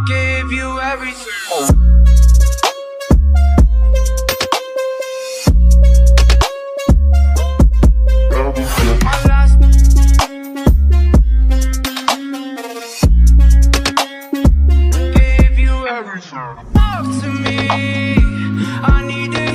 gave you everything. My last gave you everything. Talk to me, I need to